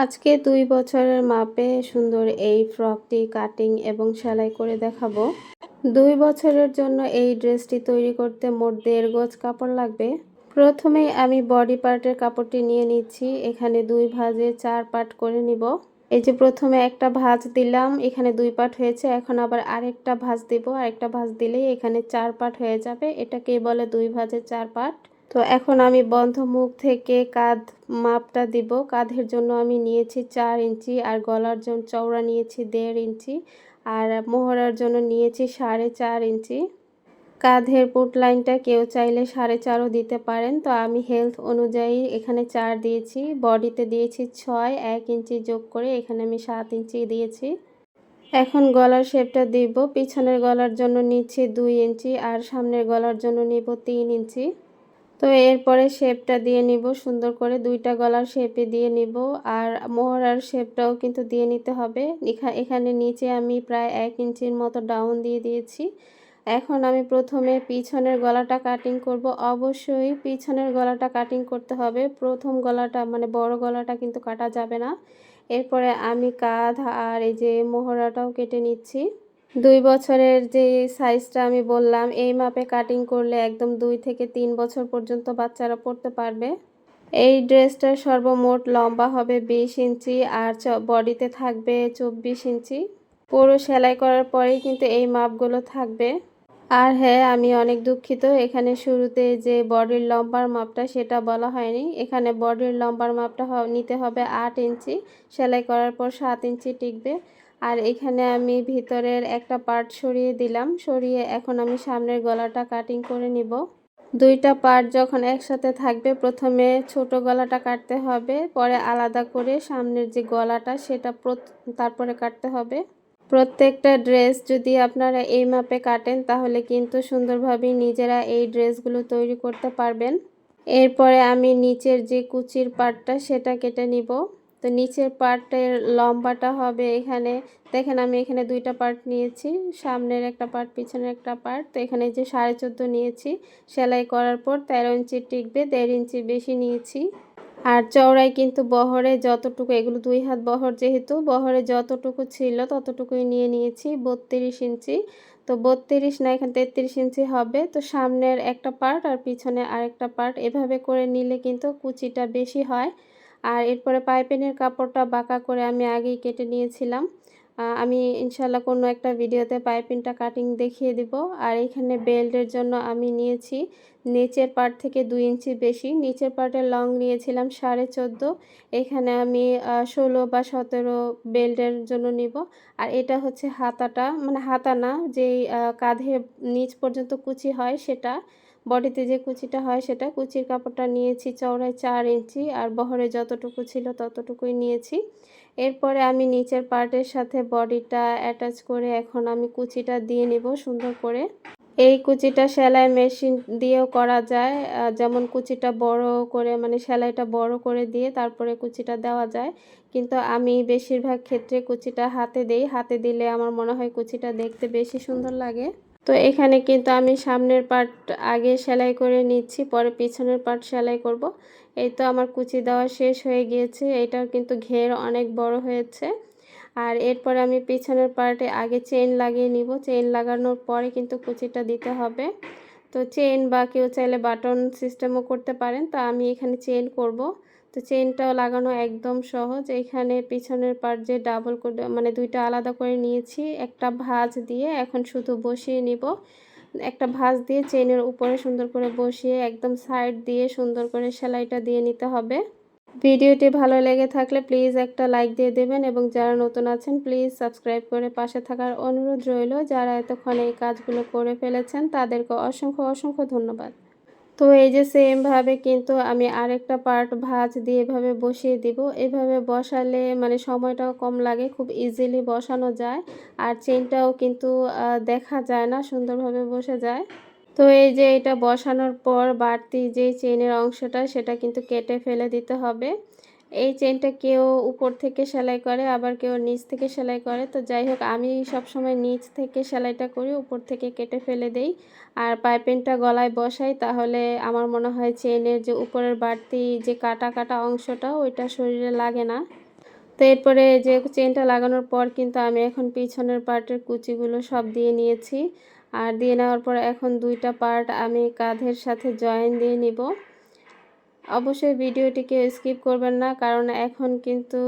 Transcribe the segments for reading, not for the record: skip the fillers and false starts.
আজকে ২ বছরের মাপে সুন্দর এই ফ্রকটি কাটিং এবং সেলাই করে দেখাবো। ২ বছরের জন্য এই ড্রেসটি তৈরি করতে মোট ১.৫ গজ কাপড় লাগবে। প্রথমেই আমি বডি পার্টের কাপড়টি নিয়ে নিচ্ছি। এখানে ২ ভাঁজে ৪ পার্ট করে নিব। এই যে প্রথমে একটা ভাঁজ দিলাম, এখানে ২ পার্ট হয়েছে। এখন আবার আরেকটা ভাঁজ দিব। আরেকটা ভাঁজ দিলেই এখানে ৪ পার্ট হয়ে যাবে। এটাকেই বলে ২ ভাঁজে ৪ পার্ট। তো এখন আমি বন্ধ মুখ থেকে কাঁধ মাপটা দিব। কাঁধের জন্য আমি নিয়েছি ৪ ইঞ্চি আর গলার জন্য চওড়া নিয়েছি ১.৫ ইঞ্চি আর মোহরার জন্য নিয়েছি ৪.৫ ইঞ্চি। কাঁধের পুট লাইনটা কেউ চাইলে ৪.৫ও দিতে পারেন। তো আমি হেলথ অনুযায়ী এখানে ৪ দিয়েছি। বডিতে দিয়েছি ৬, ১ ইঞ্চি যোগ করে এখানে আমি ৭ ইঞ্চি দিয়েছি। এখন গলার শেপটা দিব। পিছনের গলার জন্য নিচ্ছি ২ ইঞ্চি আর সামনের গলার জন্য নিব ৩ ইঞ্চি। তো এরপরে শেপটা দিয়ে নিব সুন্দর করে, ২টা গলার শেপে দিয়ে নিব আর মোহরার শেপটাও কিন্তু দিয়ে নিতে হবে। এখানে নিচে আমি প্রায় ১ ইঞ্চির মতো ডাউন দিয়ে দিয়েছি। এখন আমি প্রথমে পিছনের গলাটা কাটিং করব। অবশ্যই পিছনের গলাটা কাটিং করতে হবে। প্রথম গলাটা মানে বড় গলাটা কিন্তু কাটা যাবে না। এরপরে আমি কাঁধ আর এই যে মোহরাটাও কেটে নিচ্ছি। ২ বছরের যে সাইজটা আমি বললাম, এই মাপে কাটিং করলে একদম ২ থেকে ৩ বছর পর্যন্ত বাচ্চারা পরতে পারবে। এই ড্রেসটার সর্বমোট লম্বা হবে ২০ ইঞ্চি আর বডিতে থাকবে ২৪ ইঞ্চি। পুরো সেলাই করার পরেই কিন্তু এই মাপগুলো থাকবে। আর হ্যাঁ, আমি অনেক দুঃখিত, এখানে শুরুতে যে বডির লম্বার মাপটা সেটা বলা হয়নি। এখানে বডির লম্বার মাপটা নিতে হবে ৮ ইঞ্চি। সেলাই করার পর ৭ ইঞ্চি টিকবে। আর এখানে আমি ভিতরের একটা পার্ট সরিয়ে দিলাম। সরিয়ে এখন আমি সামনের গলাটা কাটিং করে নিব। ২টা পার্ট যখন একসাথে থাকবে প্রথমে ছোট গলাটা কাটতে হবে, পরে আলাদা করে সামনের যে গলাটা সেটা তারপরে কাটতে হবে। প্রত্যেকটা ড্রেস যদি আপনারা এই মাপে কাটেন তাহলে কিন্তু সুন্দরভাবে নিজেরা এই ড্রেসগুলো তৈরি করতে পারবেন। এরপরে আমি নিচের যে কুচির পার্টটা সেটা কেটে নিব। তো নিচের পার্টের লম্বাটা হবে এখানে দেখেন, আমি এখানে ২টা পার্ট নিয়েছি, সামনের একটা পার্ট পিছনের একটা পার্ট। তো এখানে যে ১৪.৫ নিয়েছি, সেলাই করার পর ১৩ ইঞ্চি টিকবে, ১.৫ ইঞ্চি বেশি নিয়েছি। আর চওড়ায় কিন্তু বহরে যতটুকু, এগুলো ২ হাত বহর, যেহেতু বহরে যতটুকু ছিল ততটুকুই নিয়ে নিয়েছি ৩২ ইঞ্চি। তো ৩২ না, এখানে ৩৩ ইঞ্চি হবে। তো সামনের একটা পার্ট আর পিছনে আরেকটা পার্ট এভাবে করে নিলে কিন্তু কুচিটা বেশি হয়। আর এরপরে পাইপিনের কাপড়টা বাঁকা করে আমি আগেই কেটে নিয়েছিলাম। আমি ইনশাল্লাহ কোনো একটা ভিডিওতে পাইপিনটা কাটিং দেখিয়ে দিব। আর এখানে বেল্টের জন্য আমি নিয়েছি নিচের পার্ট থেকে ২ ইঞ্চি বেশি। নিচের পার্টের লং নিয়েছিলাম ১৪.৫। এখানে আমি ১৬ বা ১৭ বেল্টের জন্য নিব। আর এটা হচ্ছে হাতাটা, মানে হাতা না, যেই কাঁধে নিচ পর্যন্ত কুচি হয় সেটা, বডিতে যে কুচিটা হয় সেটা। কুচির কাপড়টা নিয়েছি চওড়ায় ৪ ইঞ্চি আর বহরে যতটুকু ছিল ততটুকুই নিয়েছি। এরপরে আমি নিচের পার্টের সাথে বডিটা অ্যাটাচ করে এখন আমি কুচিটা দিয়ে নিব সুন্দর করে। এই কুচিটা সেলাই মেশিন দিয়েও করা যায়। যেমন কুচিটা বড় করে, মানে সেলাইটা বড় করে দিয়ে তারপরে কুচিটা দেওয়া যায়। কিন্তু আমি বেশিরভাগ ক্ষেত্রে কুচিটা হাতে দেই। হাতে দিলে আমার মনে হয় কুচিটা দেখতে বেশি সুন্দর লাগে। তো এখানে কিন্তু আমি সামনের পার্ট আগে সেলাই করে নিচ্ছি, পরে পিছনের পার্ট সেলাই করব। এই তো আমার কুচি দেওয়া শেষ হয়ে গিয়েছে। এটার কিন্তু ঘের অনেক বড় হয়েছে। আর এরপরে আমি পিছনের পার্টে আগে চেইন লাগিয়ে নিব। চেইন লাগানোর পরে কিন্তু কুচিটা দিতে হবে। তো চেইন বা কেউ চাইলে বাটন সিস্টেমও করতে পারেন। তো আমি এখানে চেইন করব। তো চেইনটাও লাগানো একদম সহজ। এখানে পিছনের পার্ট যে ডাবল করে, মানে ২টা আলাদা করে নিয়েছি, একটা ভাঁজ দিয়ে এখন শুধু বসিয়ে নিব। একটা ভাঁজ দিয়ে চেইনের উপরে সুন্দর করে বসিয়ে একদম সাইড দিয়ে সুন্দর করে সেলাইটা দিয়ে নিতে হবে। ভিডিওটি ভালো লেগে থাকলে প্লিজ একটা লাইক দিয়ে দেবেন এবং যারা নতুন আছেন প্লিজ সাবস্ক্রাইব করে পাশে থাকার অনুরোধ রইল। যারা এতক্ষণ এই কাজগুলো করে ফেলেছেন তাদেরকে অসংখ্য অসংখ্য ধন্যবাদ। তো এই যে সেমভাবে কিন্তু আমি আরেকটা পার্ট ভাঁজ দিয়ে এভাবে বসিয়ে দিব। এভাবে বসালে মানে সময়টাও কম লাগে, খুব ইজিলি বসানো যায়। আর চেইনটাও কিন্তু দেখা যায় না, সুন্দরভাবে বসে যায়। তো এই যে এটা বসানোর পর বাড়তি যে চেইনের অংশটা সেটা কিন্তু কেটে ফেলে দিতে হবে। এই চেইনটা কেউ উপর থেকে সেলাই করে, আবার কেউ নিচ থেকে সেলাই করে। তো যাই হোক, আমি সবসময় নিচ থেকে সেলাইটা করি, উপর থেকে কেটে ফেলে দেই। আর পাইপিনটা গলায় বসাই, তাহলে আমার মনে হয় চেইনের যে উপরের বাড়তি যে কাটা কাটা অংশটা ওইটা শরীরে লাগে না। তো এরপরে যে চেনটা লাগানোর পর কিন্তু আমি এখন পিছনের পার্টের কুচিগুলো সব দিয়ে নিয়েছি। আর দিয়ে নেওয়ার পর এখন ২টা পার্ট আমি কাঁধের সাথে জয়েন দিয়ে নিব। অবশ্যই ভিডিওটিকে স্কিপ করবেন না, কারণ এখন কিন্তু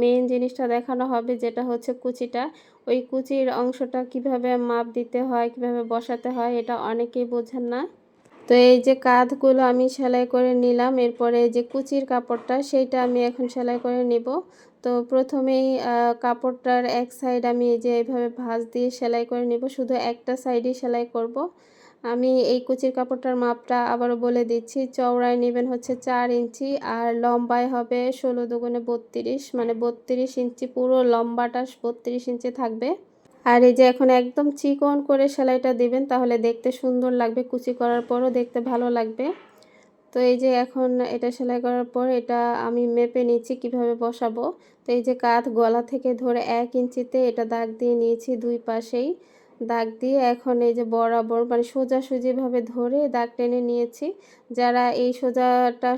মেইন জিনিসটা দেখানো হবে, যেটা হচ্ছে কুচিটা। ওই কুচির অংশটা কিভাবে মাপ দিতে হয়, কিভাবে বসাতে হয়, এটা অনেকেই বোঝেন না। তো এই যে কাঁধগুলো আমি সেলাই করে নিলাম, এরপরে এই যে কুচির কাপড়টা সেইটা আমি এখন সেলাই করে নিব। তো প্রথমেই কাপড়টার এক সাইড আমি এই যে এইভাবে ভাঁজ দিয়ে সেলাই করে নিব, শুধু একটা সাইডই সেলাই করব। আমি এই কুচির কাপড়টার মাপটা আবারও বলে দিচ্ছি। চওড়ায় নেবেন হচ্ছে 4 ইঞ্চি আর লম্বায় হবে 16 দুগুণে 32, মানে 32 ইঞ্চি, পুরো লম্বাটা 32 ইঞ্চি থাকবে। আর এই যে এখন একদম চিকন করে সেলাইটা দিবেন, তাহলে দেখতে সুন্দর লাগবে, কুচি করার পরও দেখতে ভালো লাগবে। তো এই যে এখন এটা সেলাই করার পর এটা আমি মেপে নিচ্ছি কিভাবে বসাবো। তো এই যে কাঁধ গলা থেকে ধরে 1 ইঞ্চিতে এটা দাগ দিয়ে নিয়েছি, দুই পাশেই দাগ দিয়ে এখন এই যে বরাবর মানে সোজাসুজিভাবে ধরে দাগ টেনে নিয়েছি। যারা এই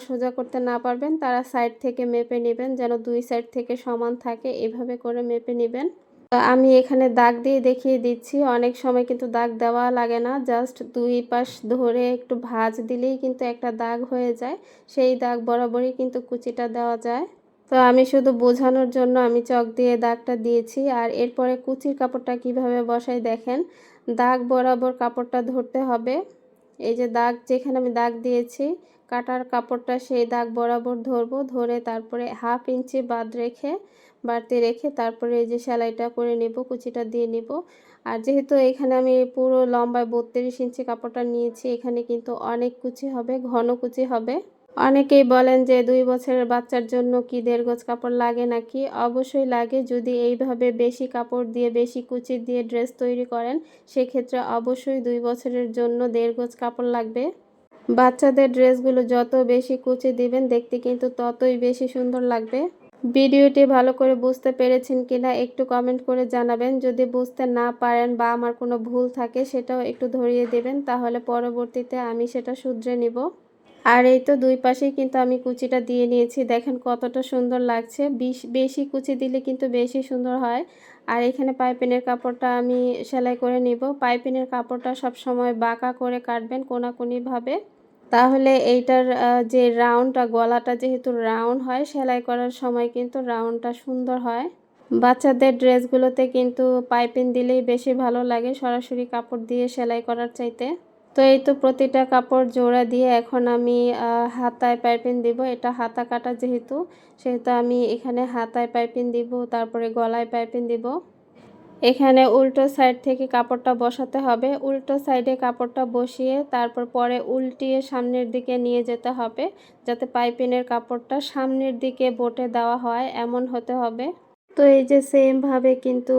সোজা করতে না পারবেন তারা সাইড থেকে মেপে নেবেন, যেন দুই সাইড থেকে সমান থাকে, এভাবে করে মেপে নেবেন। তো আমি এখানে দাগ দিয়ে দেখিয়ে দিচ্ছি। অনেক সময় কিন্তু দাগ দেওয়া লাগে না, জাস্ট দুই পাশ ধরে একটু ভাঁজ দিলেই কিন্তু একটা দাগ হয়ে যায়। সেই দাগ বরাবরই কিন্তু কুচিটা দেওয়া যায়। তো আমি শুধু বোঝানোর জন্য আমি চক দিয়ে দাগটা দিয়েছি। আর এরপরে কুচির কাপড়টা কিভাবে বসাই দেখেন। দাগ বরাবর কাপড়টা ধরতে হবে। এই যে দাগ যেখানে আমি দাগ দিয়েছি কাটার কাপড়টা সেই দাগ বরাবর ধরবো, ধরে তারপরে 1/2 ইঞ্চি বাড়তি রেখে তারপরে এই যে সেলাইটা করে নিব, কুচিটা দিয়ে নিব। আর যেহেতু এখানে আমি পুরো লম্বায় 32 ইঞ্চি কাপড়টা নিয়েছি, এখানে কিন্তু অনেক কুচি হবে, ঘন কুচি হবে। অনেকেই বলেন যে 2 বছরের বাচ্চার জন্য কি 1.5 গজ কাপড় লাগে নাকি? অবশ্যই লাগে। যদি এইভাবে বেশি কাপড় দিয়ে বেশি কুচি দিয়ে ড্রেস তৈরি করেন, সেক্ষেত্রে অবশ্যই 2 বছরের জন্য 1.5 গজ কাপড় লাগবে। বাচ্চাদের ড্রেসগুলো যত বেশি কুচি দিবেন দেখতে কিন্তু ততই বেশি সুন্দর লাগবে। ভিডিওটি ভালো করে বুঝতে পেরেছেন কিনা একটু কমেন্ট করে জানাবেন। যদি বুঝতে না পারেন বা আমার কোনো ভুল থাকে সেটাও একটু ধরিয়ে দেবেন, তাহলে পরবর্তীতে আমি সেটা শুধরে নিব। আর এই তো দুই পাশেই কিন্তু আমি কুচিটা দিয়ে নিয়েছি, দেখেন কতটা সুন্দর লাগছে। বেশি কুচি দিলে কিন্তু বেশি সুন্দর হয়। আর এখানে পাইপিনের কাপড়টা আমি সেলাই করে নিব। পাইপিনের কাপড়টা সবসময় বাঁকা করে কাটবেন কোনাকুনিভাবে, তাহলে এইটার যে রাউন্ডটা, গলাটা যেহেতু রাউন্ড হয়, সেলাই করার সময় কিন্তু রাউন্ডটা সুন্দর হয়। বাচ্চাদের ড্রেসগুলোতে কিন্তু পাইপিং দিলেই বেশি ভালো লাগে সরাসরি কাপড় দিয়ে সেলাই করার চাইতে। তো এই তো প্রতিটা কাপড় জোড়া দিয়ে এখন আমি হাতায় পাইপিং দিব। এটা হাতা কাটা যেহেতু, সেহেতু আমি এখানে হাতায় পাইপিং দিব, তারপরে গলায় পাইপিং দিব। এখানে উল্টো সাইড থেকে কাপড়টা বসাতে হবে। উল্টো সাইডে কাপড়টা বসিয়ে তারপর পরে উল্টিয়ে সামনের দিকে নিয়ে যেতে হবে, যাতে পাইপিনের কাপড়টা সামনের দিকে বোটে দেওয়া হয় এমন হতে হবে। তো এই যে সেম ভাবে কিন্তু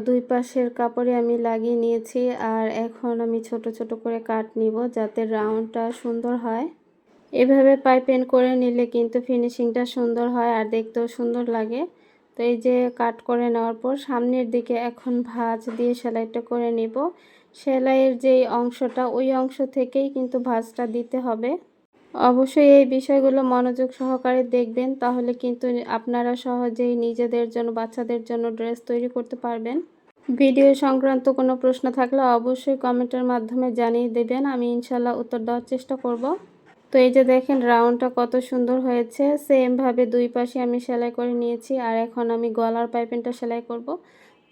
দুই পাশের কাপড়ে আমি লাগিয়ে নিয়েছি। আর এখন আমি ছোট ছোট করে কাট নিব যাতে রাউন্ডটা সুন্দর হয়। এভাবে পাইপিং করে নিলে কিন্তু ফিনিশিংটা সুন্দর হয় আর দেখতেও সুন্দর লাগে। তো এই যে কাট করে নেওয়ার পর সামনের দিকে এখন ভাঁজ দিয়ে সেলাইটা করে নিব। সেলাইয়ের যেই অংশটা ওই অংশ থেকেই কিন্তু ভাঁজটা দিতে হবে। অবশ্যই এই বিষয়গুলো মনোযোগ সহকারে দেখবেন, তাহলে কিন্তু আপনারা সহজেই নিজেদের জন্য, বাচ্চাদের জন্য ড্রেস তৈরি করতে পারবেন। ভিডিও সংক্রান্ত কোনো প্রশ্ন থাকলে অবশ্যই কমেন্টের মাধ্যমে জানিয়ে দেবেন, আমি ইনশাল্লাহ উত্তর দেওয়ার চেষ্টা করব। তো এই যে দেখেন রাউন্ডটা কত সুন্দর হয়েছে। সেম ভাবে দুই পাশে আমি সেলাই করে নিয়েছি। আর এখন আমি গলার পাইপিংটা সেলাই করব।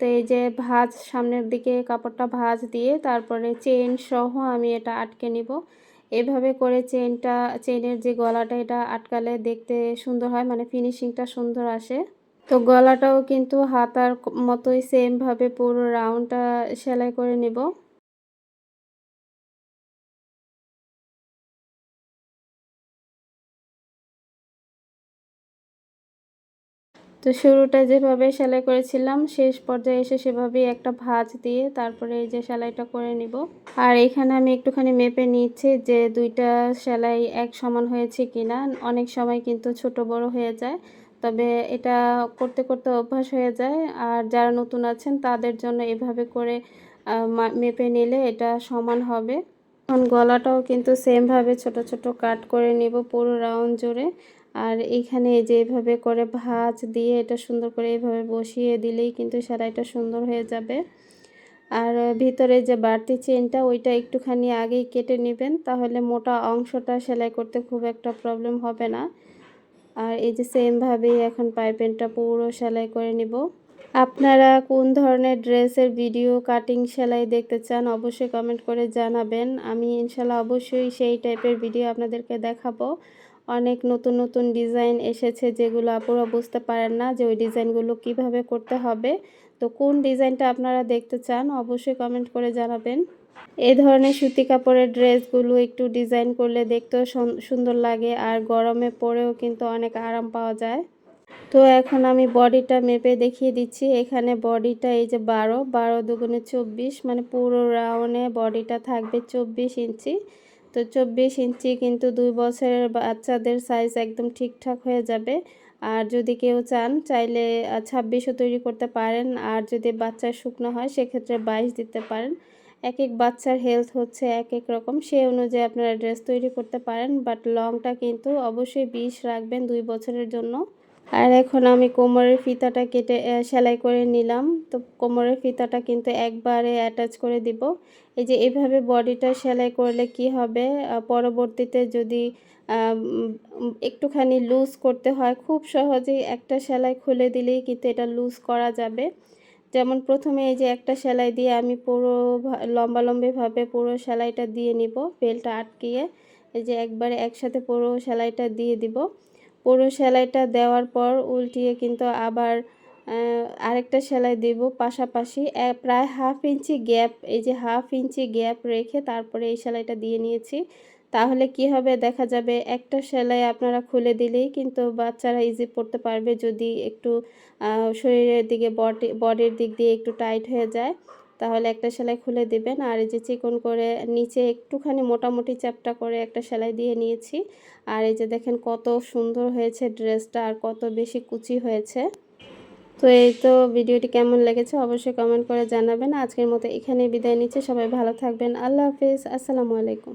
তো এই যে ভাঁজ, সামনের দিকে কাপড়টা ভাঁজ দিয়ে তারপরে চেইন সহ আমি এটা আটকে নিব। এভাবে করে চেইনের যে গলাটা, এটা আটকালে দেখতে সুন্দর হয়, মানে ফিনিশিংটা সুন্দর আসে। তো গলাটাও কিন্তু হাতার মতোই সেম ভাবে পুরো রাউন্ডটা সেলাই করে নিব। তো শুরুটা যেভাবে সেলাই করেছিলাম শেষ পর্যায়ে এসে সেভাবেই একটা ভাঁজ দিয়ে তারপরে এই যে সেলাইটা করে নিব। আর এখানে আমি একটুখানি মেপে নিচ্ছি যে দুইটা সেলাই এক সমান হয়েছে কিনা। অনেক সময় কিন্তু ছোট বড় হয়ে যায়, তবে এটা করতে করতে অভ্যাস হয়ে যায়। আর যারা নতুন আছেন তাদের জন্য এভাবে করে মেপে নিলে এটা সমান হবে। এখন গলাটাও কিন্তু সেম ভাবে ছোট ছোট কাট করে নিব পুরো রাউন্ড জুড়ে। আর এইখানে যে এভাবে করে ভাঁজ দিয়ে এটা সুন্দর করে এইভাবে বসিয়ে দিলেই কিন্তু সেলাইটা সুন্দর হয়ে যাবে। আর ভিতরে যে বাড়তি চেনটা ওইটা একটুখানি আগেই কেটে নেবেন, তাহলে মোটা অংশটা সেলাই করতে খুব একটা প্রবলেম হবে না। আর এই যে সেমভাবেই এখন পাইপিংটা পুরো সেলাই করে নিব। আপনারা কোন ধরনের ড্রেসের ভিডিও কাটিং সেলাই দেখতে চান অবশ্যই কমেন্ট করে জানাবেন। আমি ইনশাল্লাহ অবশ্যই সেই টাইপের ভিডিও আপনাদেরকে দেখাবো। অনেক নতুন নতুন ডিজাইন এসেছে যেগুলো আপুরা বুঝতে পারেন না যে ওই ডিজাইনগুলো কিভাবে করতে হবে। তো কোন ডিজাইনটা আপনারা দেখতে চান অবশ্যই কমেন্ট করে জানাবেন। এই ধরনের সুতি কাপড়ের ড্রেসগুলো একটু ডিজাইন করলে দেখতেও সুন্দর লাগে, আর গরমে পরেও কিন্তু অনেক আরাম পাওয়া যায়। তো এখন আমি বডিটা মেপে দেখিয়ে দিচ্ছি। এখানে বডিটা এই যে 12 দুগুণে 24, মানে পুরো রাউন্ডে বডিটা থাকবে 24 ইঞ্চি। তো 24 ইঞ্চি কিন্তু 2 বছরের বাচ্চাদের সাইজ একদম ঠিকঠাক হয়ে যাবে। আর যদি কেউ চাইলে 26ও তৈরি করতে পারেন, আর যদি বাচ্চা শুকনো হয় সেক্ষেত্রে 22 দিতে পারেন। এক এক বাচ্চার হেলথ হচ্ছে এক এক রকম, সেই অনুযায়ী আপনারা ড্রেস তৈরি করতে পারেন, বাট লংটা কিন্তু অবশ্যই 20 রাখবেন 2 বছরের জন্য। আর এখন আমি কোমরের ফিতাটা কেটে সেলাই করে নিলাম। তো কোমরের ফিতাটা কিন্তু একবারে অ্যাটাচ করে দিব। এই যে এভাবে বডিটা সেলাই করলে কি হবে, পরবর্তীতে যদি একটুখানি লুজ করতে হয় খুব সহজেই একটা সেলাই খুলে দিলেই কিন্তু এটা লুজ করা যাবে। যেমন প্রথমে এই যে একটা সেলাই দিয়ে আমি পুরো লম্বালম্বিভাবে পুরো সেলাইটা দিয়ে নিব, বেলটা আটকিয়ে এই যে একবারে একসাথে পুরো সেলাইটা দিয়ে দিব। পুরো সেলাইটা দেওয়ার পর উল্টিয়ে কিন্তু আবার আরেকটা সেলাই দেব পাশাপাশি, প্রায় হাফ ইঞ্চি গ্যাপ, এই যে হাফ ইঞ্চি গ্যাপ রেখে তারপরে এই সেলাইটা দিয়ে নিয়েছি। তাহলে কি হবে, দেখা যাবে একটা সেলাই আপনারা খুলে দিলেই কিন্তু বাচ্চারা ইজি পড়তে পারবে, যদি একটু শরীরের দিকে বডির দিক দিয়ে একটু টাইট হয়ে যায় তাহলে একটা সেলাই খুলে দিবেন। আর এই যে চিকন করে নিচে একটুখানি মোটামুটি চ্যাপটা করে একটা সেলাই দিয়ে নিয়েছি। আর এই যে দেখেন কত সুন্দর হয়েছে ড্রেসটা, আর কত বেশি কুচি হয়েছে। তো এই তো ভিডিওটি কেমন লেগেছে অবশ্যই কমেন্ট করে জানাবেন। আজকের মতো এখানেই বিদায় নিচ্ছি, সবাই ভালো থাকবেন। আল্লাহ হাফিজ, আসসালামু আলাইকুম।